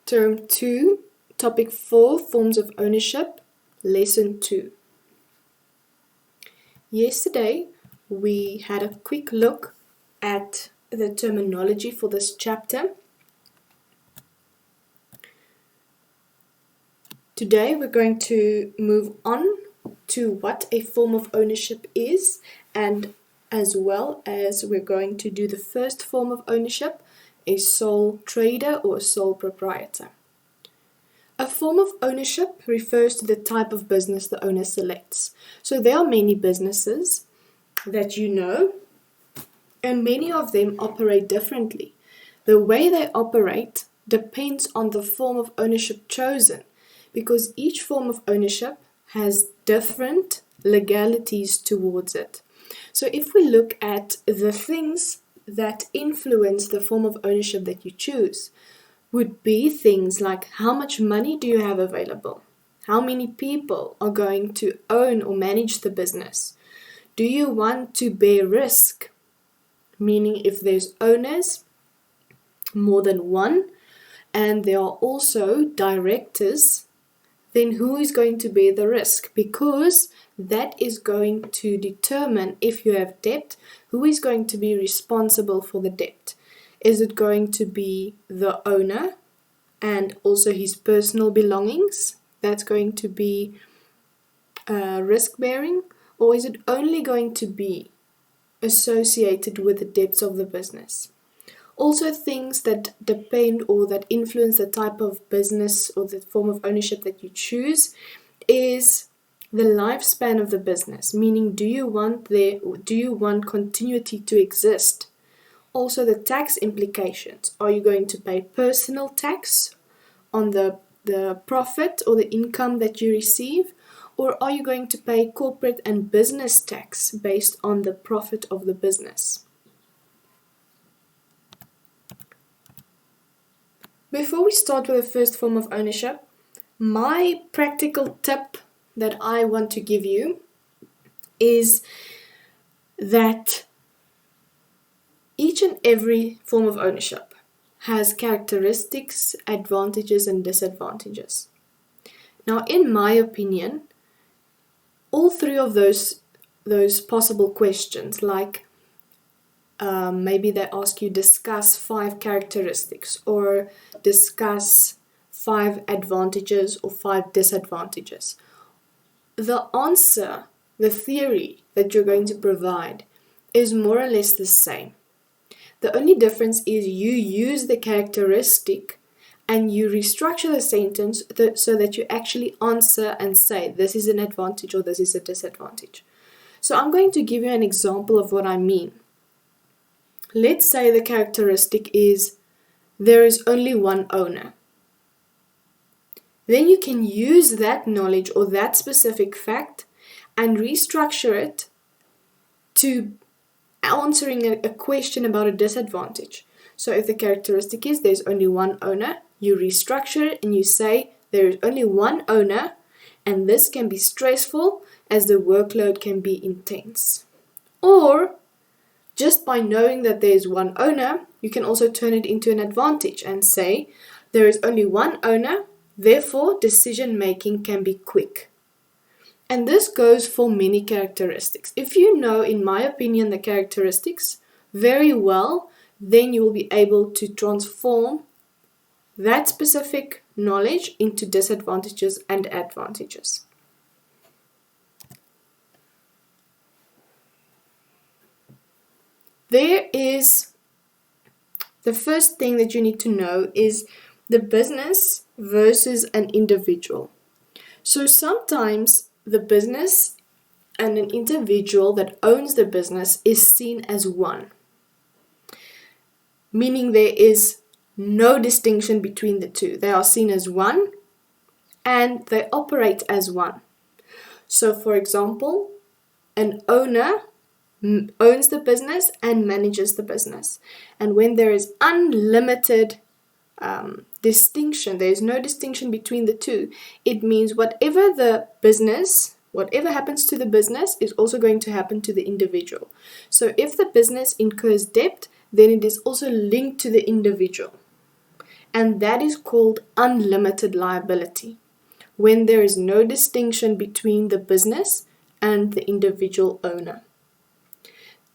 Term 2, Topic 4, Forms of Ownership, Lesson 2. Yesterday, we had a quick look at the terminology for this chapter. Today, we're going to move on to what a form of ownership is, and as well as we're going to do the first form of ownership, a sole trader or a sole proprietor. A form of ownership refers to the type of business the owner selects. So there are many businesses that you know, and many of them operate differently. The way they operate depends on the form of ownership chosen, because each form of ownership has different legalities towards it. So if we look at the things that influence the form of ownership that you choose, would be things like how much money do you have available? How many people are going to own or manage the business? Do you want to bear risk? Meaning if there's owners, more than one, and there are also directors, then who is going to bear the risk? Because that is going to determine, if you have debt, who is going to be responsible for the debt. Is it going to be the owner and also his personal belongings? That's going to be risk-bearing, or is it only going to be associated with the debts of the business? Also, things that depend or that influence the type of business or the form of ownership that you choose is the lifespan of the business, meaning do you want continuity to exist? Also the tax implications. Are you going to pay personal tax on the profit or the income that you receive? Or are you going to pay corporate and business tax based on the profit of the business? Before we start with the first form of ownership, my practical tip that I want to give you is that each and every form of ownership has characteristics, advantages, and disadvantages. Now, in my opinion, all three of those possible questions, like maybe they ask you discuss 5 characteristics or discuss 5 advantages or 5 disadvantages. The answer, the theory that you're going to provide is more or less the same. The only difference is you use the characteristic and you restructure the sentence so that you actually answer and say this is an advantage or this is a disadvantage. So I'm going to give you an example of what I mean. Let's say the characteristic is there is only one owner. Then you can use that knowledge or that specific fact and restructure it to answering a question about a disadvantage. So if the characteristic is there's only one owner, you restructure it and you say there is only one owner, and this can be stressful as the workload can be intense. Or just by knowing that there's one owner, you can also turn it into an advantage and say there is only one owner, therefore decision making can be quick. And this goes for many characteristics. If you know, in my opinion, the characteristics very well, then you will be able to transform that specific knowledge into disadvantages and advantages. There is the first thing that you need to know is the business versus an individual. So sometimes the business and an individual that owns the business is seen as one, meaning there is no distinction between the two. They are seen as one and they operate as one. So for example, an owner owns the business and manages the business. And when there is unlimited distinction, there is no distinction between the two, it means whatever happens to the business is also going to happen to the individual. So if the business incurs debt, then it is also linked to the individual. and that is called unlimited liability, when there is no distinction between the business and the individual owner.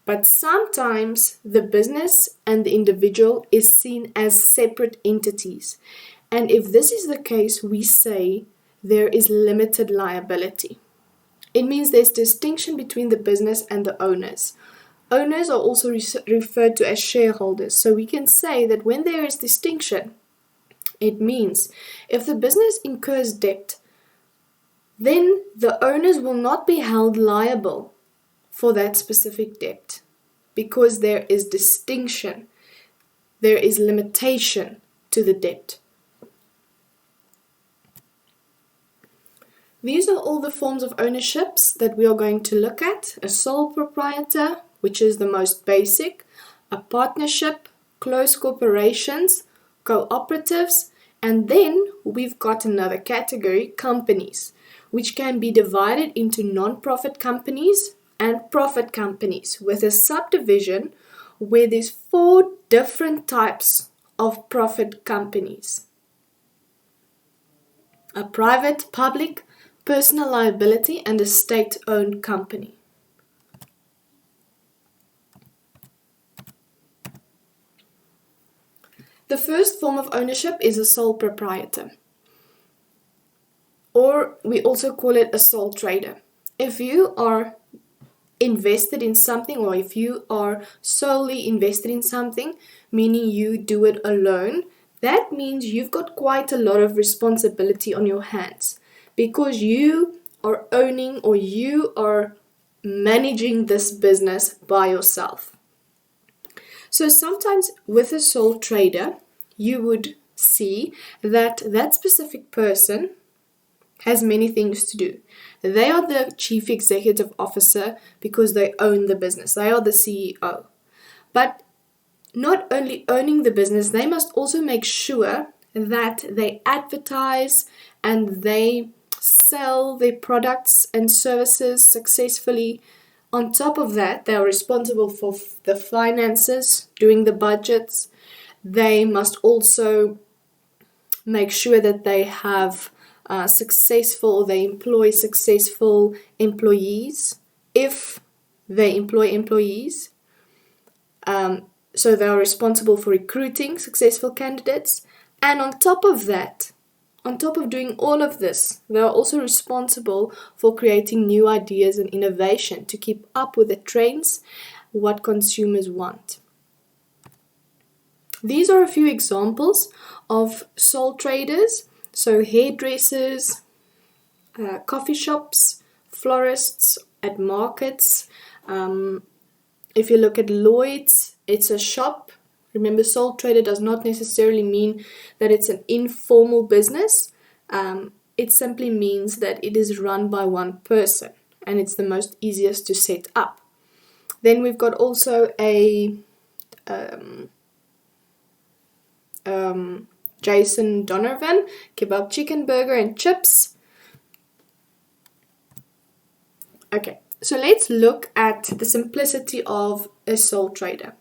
But sometimes the business and the individual is seen as separate entities. And if this is the case, we say there is limited liability. It means there's distinction between the business and the owners. Owners are also referred to as shareholders. So we can say that when there is distinction, it means if the business incurs debt, then the owners will not be held liable for that specific debt, because there is distinction, there is limitation to the debt. These are all the forms of ownerships that we are going to look at: a sole proprietor, which is the most basic, a partnership, close corporations, cooperatives, and then we've got another category, companies, which can be divided into non-profit companies and profit companies, with a subdivision where there's 4 different types of profit companies: a private, public, personal liability, and a state-owned company. The first form of ownership is a sole proprietor, or we also call it a sole trader. If you are invested in something, or if you are solely invested in something, meaning you do it alone, that means you've got quite a lot of responsibility on your hands, because you are owning or you are managing this business by yourself. So sometimes with a sole trader, you would see that that specific person has many things to do. They are the chief executive officer because they own the business. They are the CEO. But not only owning the business, they must also make sure that they advertise and they sell their products and services successfully. On top of that, they are responsible for the finances, doing the budgets. They must also make sure that they have they employ successful employees, if they employ employees. So they are responsible for recruiting successful candidates. And on top of that, on top of doing all of this, they are also responsible for creating new ideas and innovation to keep up with the trends, what consumers want. These are a few examples of sole traders. So hairdressers, coffee shops, florists, at markets. If you look at Lloyd's, it's a shop. Remember, sole trader does not necessarily mean that it's an informal business. It simply means that it is run by one person, and it's the most easiest to set up. Then we've got also a Jason Donovan, kebab chicken burger and chips. Okay, so let's look at the simplicity of a sole trader.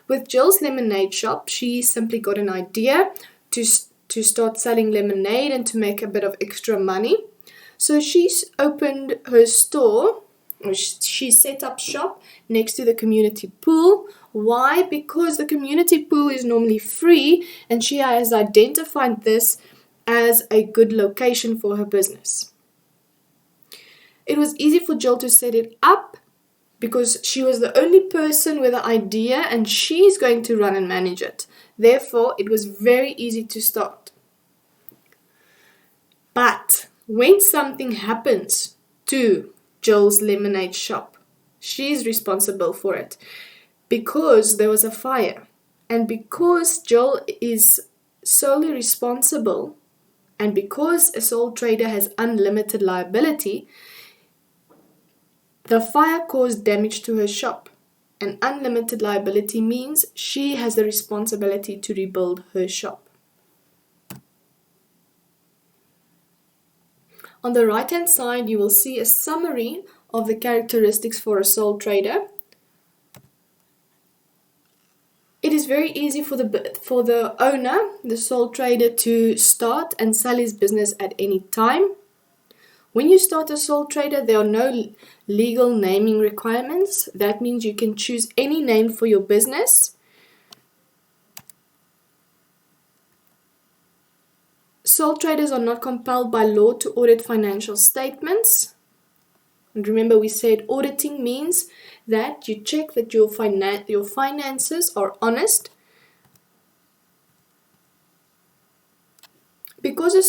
With Jill's lemonade shop, she simply got an idea to start selling lemonade and to make a bit of extra money. So she's opened her store, or she set up shop next to the community pool. Why? Because the community pool is normally free, and she has identified this as a good location for her business. It was easy for Jill to set it up because she was the only person with the idea and she's going to run and manage it. Therefore, it was very easy to start. But when something happens to Jill's lemonade shop, she's responsible for it because there was a fire. And because Jill is solely responsible, and because a sole trader has unlimited liability, the fire caused damage to her shop. And unlimited liability means she has the responsibility to rebuild her shop. On the right-hand side, you will see a summary of the characteristics for a sole trader. It is very easy for the owner, the sole trader, to start and sell his business at any time. When you start a sole trader, there are no legal naming requirements. That means you can choose any name for your business. Sole traders are not compelled by law to audit financial statements. And remember, we said auditing means that you check that your finances are honest. Because a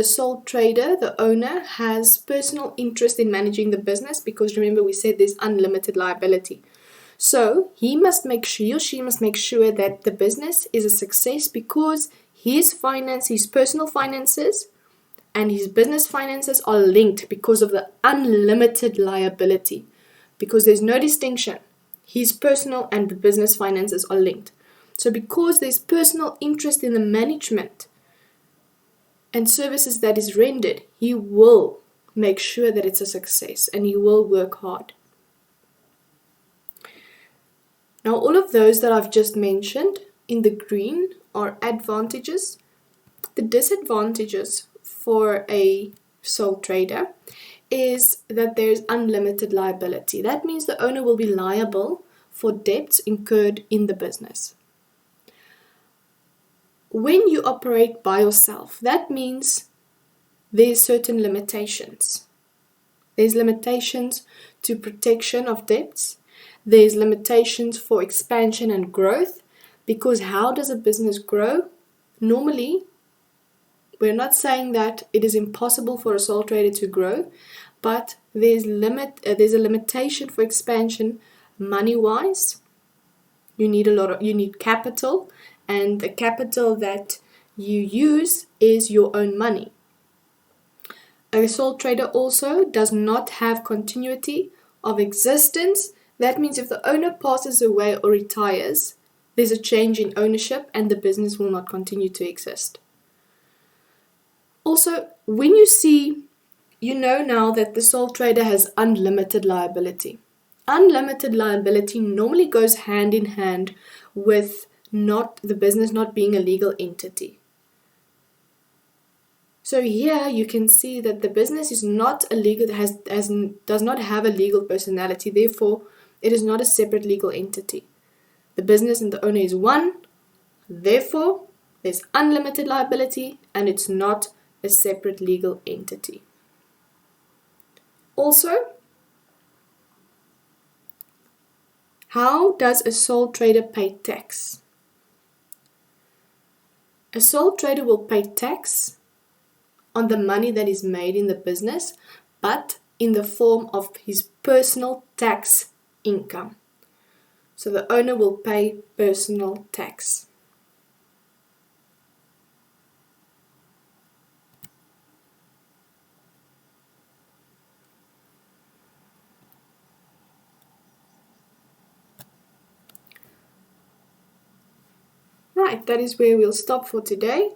sole trader, the owner, has personal interest in managing the business, because remember we said there's unlimited liability. So he or she must make sure that the business is a success, because his personal finances and his business finances are linked because of the unlimited liability, because there's no distinction. His personal and the business finances are linked. So because there's personal interest in the management and services that is rendered, he will make sure that it's a success and he will work hard. Now, all of those that I've just mentioned in the green are advantages. The disadvantages for a sole trader is that there's unlimited liability. That means the owner will be liable for debts incurred in the business. When you operate by yourself, that means there's certain limitations. There's limitations to protection of debts. There's limitations for expansion and growth, because how does a business grow? Normally, we're not saying that it is impossible for a sole trader to grow, but there's a limitation for expansion money-wise. You need capital, and the capital that you use is your own money. A sole trader also does not have continuity of existence. That means if the owner passes away or retires, there's a change in ownership and the business will not continue to exist. Also, when you know now that the sole trader has unlimited liability. Unlimited liability normally goes hand in hand with the business not being a legal entity. So here you can see that the business is not a legal, does not have a legal personality, therefore it is not a separate legal entity. The business and the owner is one, therefore there's unlimited liability and it's not a separate legal entity. Also, how does a sole trader pay tax? A sole trader will pay tax on the money that is made in the business, but in the form of his personal tax income. So the owner will pay personal tax. Right, that is where we'll stop for today.